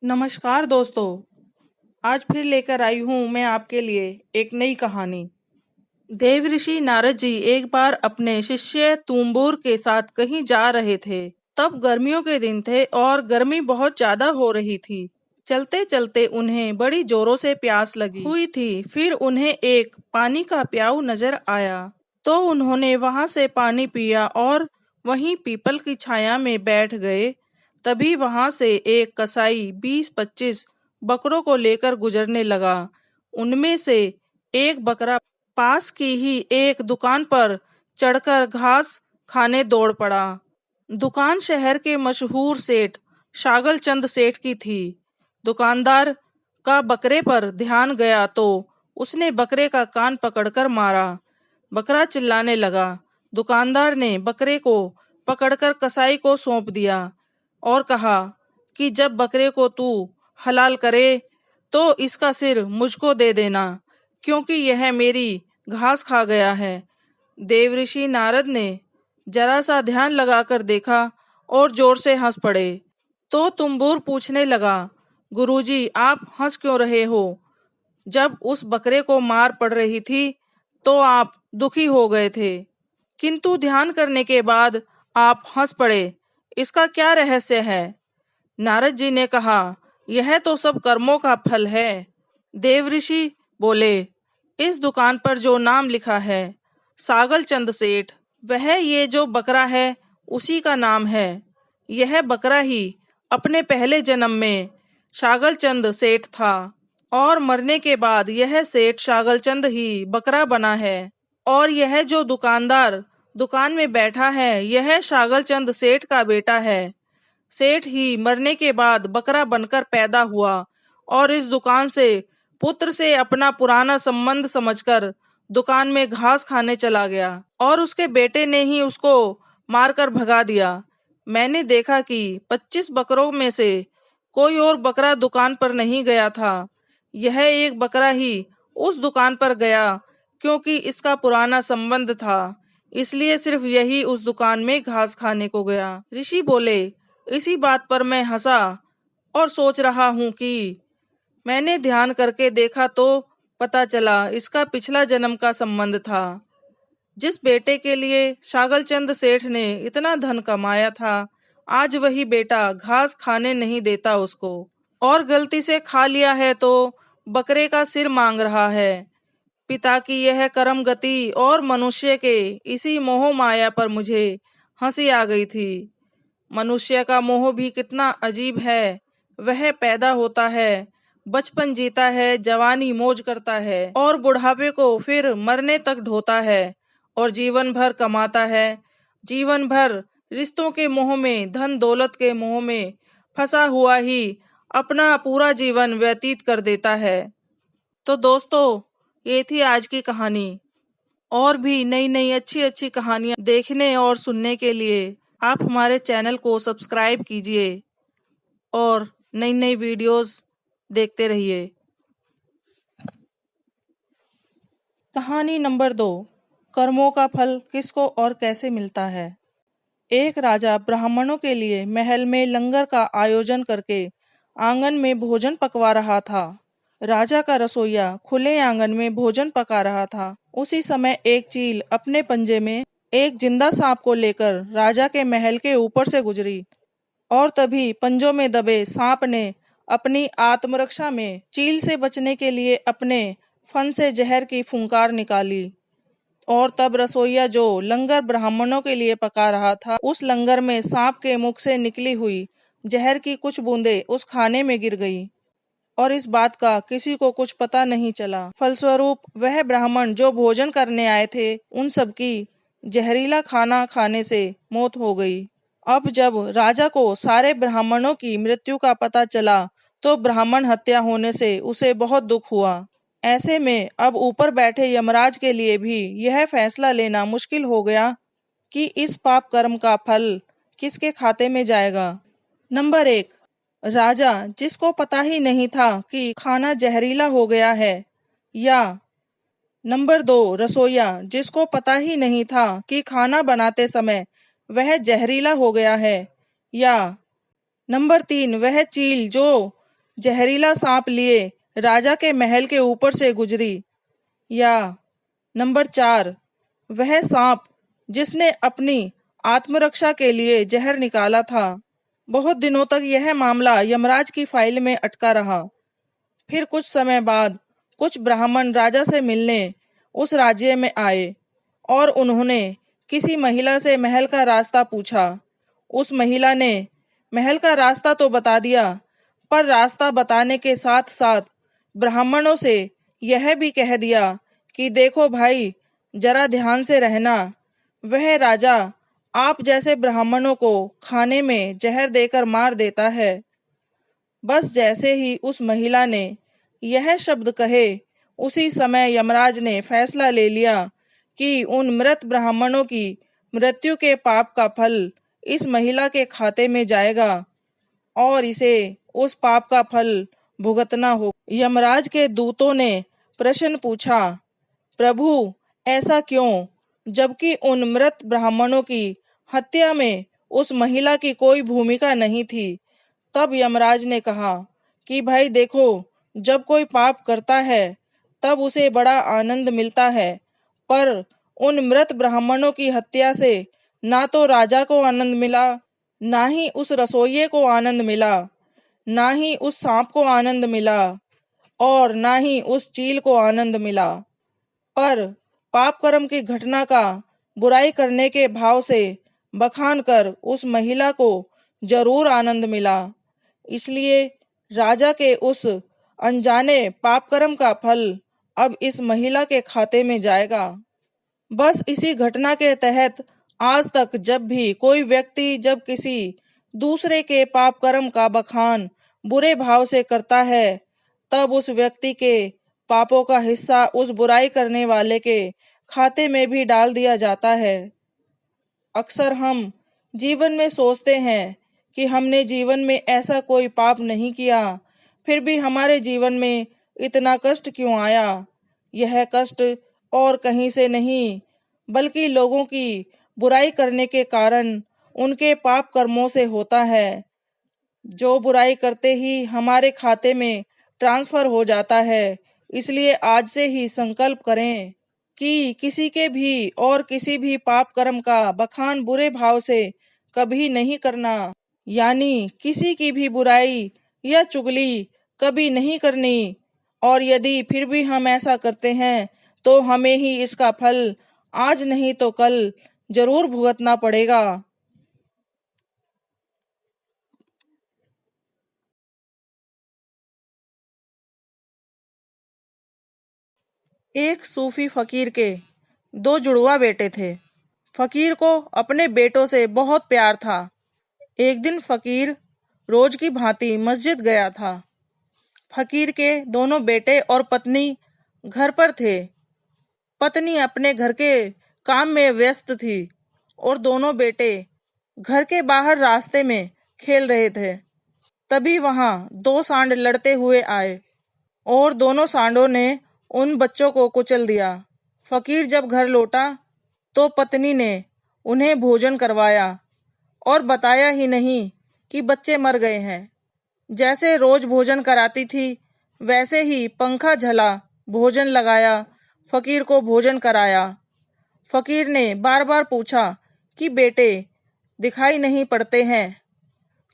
नमस्कार दोस्तों। आज फिर लेकर आई हूँ मैं आपके लिए एक नई कहानी। देवऋषि नारद जी एक बार अपने शिष्य तुम्बुर के साथ कहीं जा रहे थे। तब गर्मियों के दिन थे और गर्मी बहुत ज्यादा हो रही थी। चलते चलते उन्हें बड़ी जोरों से प्यास लगी हुई थी। फिर उन्हें एक पानी का प्याऊ नजर आया तो उन्होंने वहां से पानी पिया और वहीं पीपल की छाया में बैठ गए। तभी वहां से एक कसाई 20-25 बकरों को लेकर गुजरने लगा। उनमें से एक बकरा पास की ही एक दुकान पर चढ़कर घास खाने दौड़ पड़ा। दुकान शहर के मशहूर सेठ शागल चंद सेठ की थी। दुकानदार का बकरे पर ध्यान गया तो उसने बकरे का कान पकड़कर मारा। बकरा चिल्लाने लगा। दुकानदार ने बकरे को पकड़कर कसाई को सौंप दिया और कहा कि जब बकरे को तू हलाल करे तो इसका सिर मुझको दे देना, क्योंकि यह मेरी घास खा गया है। देवऋषि नारद ने जरा सा ध्यान लगाकर देखा और जोर से हंस पड़े। तो तुम्बुर पूछने लगा, गुरुजी आप हंस क्यों रहे हो? जब उस बकरे को मार पड़ रही थी तो आप दुखी हो गए थे, किंतु ध्यान करने के बाद आप हंस पड़े। इसका क्या रहस्य है? नारद जी ने कहा, यह तो सब कर्मों का फल है। देवऋषि बोले, इस दुकान पर जो नाम लिखा है सागल चंद सेठ, वह ये जो बकरा है उसी का नाम है। यह बकरा ही अपने पहले जन्म में शागल चंद सेठ था और मरने के बाद यह सेठ शागल चंद ही बकरा बना है। और यह जो दुकानदार दुकान में बैठा है यह शागल चंद सेठ का बेटा है। सेठ ही मरने के बाद बकरा बनकर पैदा हुआ और इस दुकान से पुत्र से अपना पुराना संबंध समझकर दुकान में घास खाने चला गया और उसके बेटे ने ही उसको मारकर भगा दिया। मैंने देखा कि 25 बकरों में से कोई और बकरा दुकान पर नहीं गया था। यह एक बकरा ही उस दुकान पर गया, क्योंकि इसका पुराना संबंध था, इसलिए सिर्फ यही उस दुकान में घास खाने को गया। ऋषि बोले, इसी बात पर मैं हंसा और सोच रहा हूँ कि मैंने ध्यान करके देखा तो पता चला इसका पिछला जन्म का संबंध था। जिस बेटे के लिए शागलचंद सेठ ने इतना धन कमाया था, आज वही बेटा घास खाने नहीं देता उसको, और गलती से खा लिया है तो बकरे का सिर मांग रहा है। पिता की यह कर्म गति और मनुष्य के इसी मोह माया पर मुझे हंसी आ गई थी। मनुष्य का मोह भी कितना अजीब है। वह पैदा होता है, बचपन जीता है, जवानी मौज करता है और बुढ़ापे को फिर मरने तक ढोता है और जीवन भर कमाता है। जीवन भर रिश्तों के मोह में, धन दौलत के मोह में फंसा हुआ ही अपना पूरा जीवन व्यतीत कर देता है। तो दोस्तों, ये थी आज की कहानी। और भी नई नई अच्छी अच्छी कहानियां देखने और सुनने के लिए आप हमारे चैनल को सब्सक्राइब कीजिए और नई नई वीडियोस देखते रहिए। कहानी नंबर 2, कर्मों का फल किसको और कैसे मिलता है। एक राजा ब्राह्मणों के लिए महल में लंगर का आयोजन करके आंगन में भोजन पकवा रहा था। राजा का रसोइया खुले आंगन में भोजन पका रहा था। उसी समय एक चील अपने पंजे में एक जिंदा सांप को लेकर राजा के महल के ऊपर से गुजरी और तभी पंजों में दबे सांप ने अपनी आत्मरक्षा में चील से बचने के लिए अपने फन से जहर की फुंकार निकाली। और तब रसोइया जो लंगर ब्राह्मणों के लिए पका रहा था, उस लंगर में सांप के मुख से निकली हुई जहर की कुछ बूंदें उस खाने में गिर गई और इस बात का किसी को कुछ पता नहीं चला। फलस्वरूप वह ब्राह्मण जो भोजन करने आए थे, उन सबकी जहरीला खाना खाने से मौत हो गई। अब जब राजा को सारे ब्राह्मणों की मृत्यु का पता चला तो ब्राह्मण हत्या होने से उसे बहुत दुख हुआ। ऐसे में अब ऊपर बैठे यमराज के लिए भी यह फैसला लेना मुश्किल हो गया कि इस पाप कर्म का फल किसके खाते में जाएगा। नंबर 1, राजा जिसको पता ही नहीं था कि खाना जहरीला हो गया है, या नंबर 2, रसोइया जिसको पता ही नहीं था कि खाना बनाते समय वह जहरीला हो गया है, या नंबर 3, वह चील जो जहरीला सांप लिए राजा के महल के ऊपर से गुजरी। या नंबर 4, वह सांप जिसने अपनी आत्मरक्षा के लिए जहर निकाला था। बहुत दिनों तक यह मामला यमराज की फाइल में अटका रहा। फिर कुछ समय बाद कुछ ब्राह्मण राजा से मिलने उस राज्य में आए और उन्होंने किसी महिला से महल का रास्ता पूछा। उस महिला ने महल का रास्ता तो बता दिया, पर रास्ता बताने के साथ साथ ब्राह्मणों से यह भी कह दिया कि देखो भाई, जरा ध्यान से रहना, वह राजा आप जैसे ब्राह्मणों को खाने में जहर देकर मार देता है। बस जैसे ही उस महिला ने यह शब्द कहे, उसी समय यमराज ने फैसला ले लिया कि उन मृत ब्राह्मणों की मृत्यु के पाप का फल इस महिला के खाते में जाएगा और इसे उस पाप का फल भुगतना हो। यमराज के दूतों ने प्रश्न पूछा, प्रभु ऐसा क्यों, जबकि उन मृत ब्राह्मणों की हत्या में उस महिला की कोई भूमिका नहीं थी। तब यमराज ने कहा कि भाई देखो, जब कोई पाप करता है तब उसे बड़ा आनंद मिलता है, पर उन मृत ब्राह्मणों की हत्या से ना तो राजा को आनंद मिला, ना ही उस रसोइये को आनंद मिला, ना ही उस सांप को आनंद मिला और ना ही उस चील को आनंद मिला। पर पाप कर्म की घटना का बुराई करने के भाव से बखान कर उस महिला को जरूर आनंद मिला। इसलिए राजा के उस अनजाने पाप कर्म का फल अब इस महिला के खाते में जाएगा। बस इसी घटना के तहत आज तक जब भी कोई व्यक्ति जब किसी दूसरे के पाप कर्म का बखान बुरे भाव से करता है, तब उस व्यक्ति के पापों का हिस्सा उस बुराई करने वाले के खाते में भी डाल दिया जाता है। अक्सर हम जीवन में सोचते हैं कि हमने जीवन में ऐसा कोई पाप नहीं किया, फिर भी हमारे जीवन में इतना कष्ट क्यों आया। यह कष्ट और कहीं से नहीं, बल्कि लोगों की बुराई करने के कारण उनके पाप कर्मों से होता है, जो बुराई करते ही हमारे खाते में ट्रांसफर हो जाता है। इसलिए आज से ही संकल्प करें कि किसी के भी और किसी भी पाप कर्म का बखान बुरे भाव से कभी नहीं करना, यानी किसी की भी बुराई या चुगली कभी नहीं करनी। और यदि फिर भी हम ऐसा करते हैं तो हमें ही इसका फल आज नहीं तो कल जरूर भुगतना पड़ेगा। एक सूफी फकीर के दो जुड़वा बेटे थे। फकीर को अपने बेटों से बहुत प्यार था। एक दिन फकीर रोज की भांति मस्जिद गया था। फकीर के दोनों बेटे और पत्नी घर पर थे। पत्नी अपने घर के काम में व्यस्त थी और दोनों बेटे घर के बाहर रास्ते में खेल रहे थे। तभी वहां दो सांड लड़ते हुए आए और दोनों सांडों ने उन बच्चों को कुचल दिया। फकीर जब घर लौटा तो पत्नी ने उन्हें भोजन करवाया और बताया ही नहीं कि बच्चे मर गए हैं। जैसे रोज भोजन कराती थी, वैसे ही पंखा झला, भोजन लगाया, फकीर को भोजन कराया। फकीर ने बार बार पूछा कि बेटे दिखाई नहीं पड़ते हैं,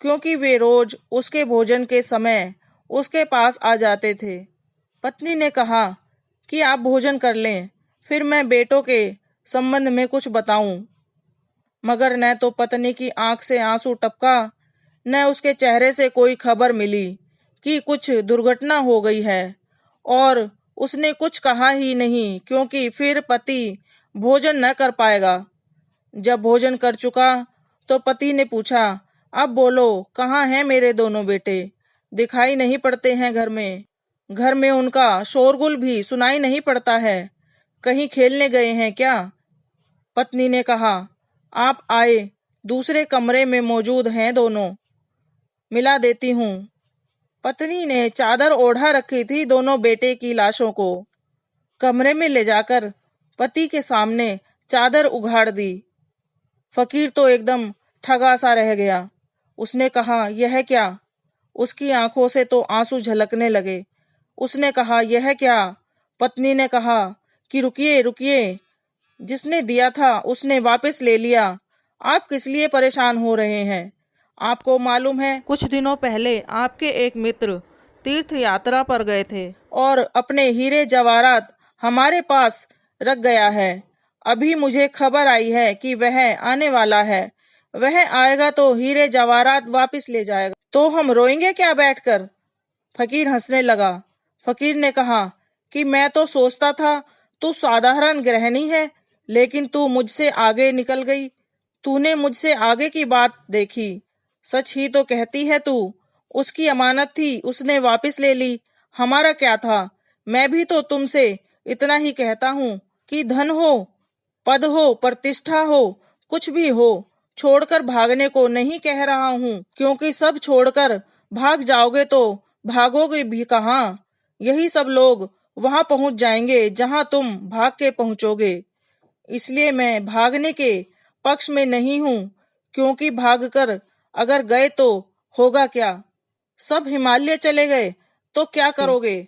क्योंकि वे रोज उसके भोजन के समय उसके पास आ जाते थे। पत्नी ने कहा कि आप भोजन कर लें, फिर मैं बेटों के संबंध में कुछ बताऊं। मगर न तो पत्नी की आंख से आंसू टपका, न उसके चेहरे से कोई खबर मिली कि कुछ दुर्घटना हो गई है, और उसने कुछ कहा ही नहीं, क्योंकि फिर पति भोजन न कर पाएगा। जब भोजन कर चुका तो पति ने पूछा, अब बोलो, कहाँ हैं मेरे दोनों बेटे? दिखाई नहीं पड़ते हैं घर में। घर में उनका शोरगुल भी सुनाई नहीं पड़ता है। कहीं खेलने गए हैं क्या? पत्नी ने कहा, आप आए, दूसरे कमरे में मौजूद हैं दोनों, मिला देती हूँ। पत्नी ने चादर ओढ़ा रखी थी दोनों बेटे की लाशों को। कमरे में ले जाकर पति के सामने चादर उघाड़ दी। फकीर तो एकदम ठगा सा रह गया। उसने कहा, यह क्या? उसकी आंखों से तो आंसू झलकने लगे। उसने कहा, यह क्या? पत्नी ने कहा कि रुकिए रुकिए, जिसने दिया था उसने वापस ले लिया। आप किस लिए परेशान हो रहे हैं? आपको मालूम है, कुछ दिनों पहले आपके एक मित्र तीर्थ यात्रा पर गए थे और अपने हीरे जवाहरात हमारे पास रख गया है। अभी मुझे खबर आई है कि वह आने वाला है। वह आएगा तो हीरे जवाहरात वापस ले जाएगा। तो हम रोएंगे क्या बैठकर? फकीर हंसने लगा। फकीर ने कहा कि मैं तो सोचता था तू साधारण गृहिणी है, लेकिन तू मुझसे आगे निकल गई। तूने मुझसे आगे की बात देखी। सच ही तो कहती है तू। उसकी अमानत थी, उसने वापस ले ली। हमारा क्या था? मैं भी तो तुमसे इतना ही कहता हूँ कि धन हो, पद हो, प्रतिष्ठा हो, कुछ भी हो, छोड़कर भागने को नहीं कह रहा हूँ, क्योंकि सब छोड़कर भाग जाओगे तो भागोगे भी कहाँ? यही सब लोग वहां पहुंच जाएंगे जहां तुम भाग के पहुंचोगे। इसलिए मैं भागने के पक्ष में नहीं हूँ, क्योंकि भागकर अगर गए तो होगा क्या? सब हिमालय चले गए तो क्या करोगे?